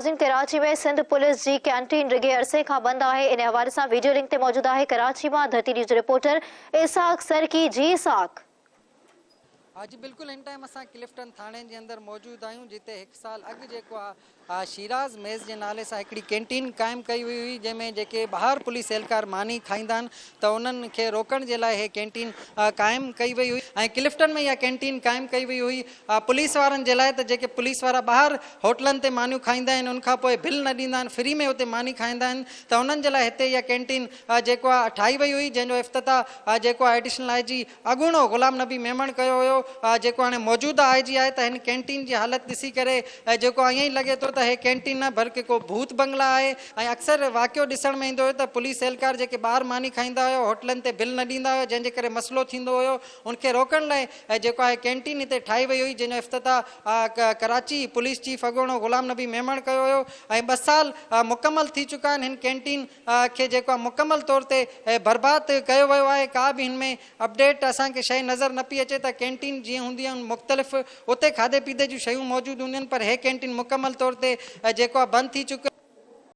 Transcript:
कराची में सिंध पुलिस जी कैंटीन रिगे अरसे का बंद है। इन हवाले से वीडियो लिंक ते मौजूद है। कराची में धरती न्यूज़ रिपोर्टर इसाक सरकी। जी इसाक। हाँ जी बिल्कुल। इन टाइम असां क्लिफ्टन थाने के अंदर मौजूद आहियूं जिते एक साल अॻु जेको आहे शिराज मेज़ के नाले से हिकिड़ी कैंटीन कायम कई हुई जैमें जेके ॿाहिरि पुलिस एहलकार मानी खाईंदा आहिनि त उन्हनि खे रोकण जे लाइ कैंटीन कायम कई वई हुई ऐं क्लिफ्टन में इहा कैंटीन कायम कई वई हुई पुलिस वारनि जे लाइ। त जेके पुलिस वारा ॿाहिरि होटलनि ते मानियूं खाईंदा आहिनि उनखां पोइ बिल न ॾींदा आहिनि, फ्री में उते मानी खाईंदा आहिनि, त उन्हनि जे लाइ हिते इहा कैंटीन जेको आहे ठाही वई हुई जंहिंजो इफ़्तिताह जेको आहे एडिशनल आई जी अॻूणो ग़ुलाम नबी मेमण कयो हुयो। जेको हाणे मौजूदा आई जी आहे त हिन कैंटीन जी हालत ॾिसी करे जेको ईअं ई लॻे थो त हे कैंटीन न बल्कि को भूत बंगला आहे। ऐं अक्सर वाक़ियो ॾिसण में ईंदो हुयो त पुलिस एहलकार जेके ॿाहिरि मानी खाईंदा हुयो होटलनि ते बिल न ॾींदा हुयो जंहिंजे करे मसइलो थींदो हुयो। उनखे रोकण लाइ जेको आहे कैंटीन हिते ठाही वई हुई जंहिंजो इफ़्तिताह कराची पुलिस चीफ अॻूणो ग़ुलाम नबी मेमण कयो हुयो। ऐं 2 साल मुकमल थी चुका आहिनि। हिन कैंटीन खे जेको आहे मुकमल तौर ते बर्बाद कयो वियो आहे। का बि हिन में अपडेट असांखे शइ नज़र न पई अचे त कैंटीन जीअं हूंदी आहिनि मुख़्तलिफ़ उते खाधे पीते जूं शयूं मौजूदु हूंदियूं आहिनि, पर हे कैंटीन मुकमल तौर ते जेको आहे बंदि थी चुको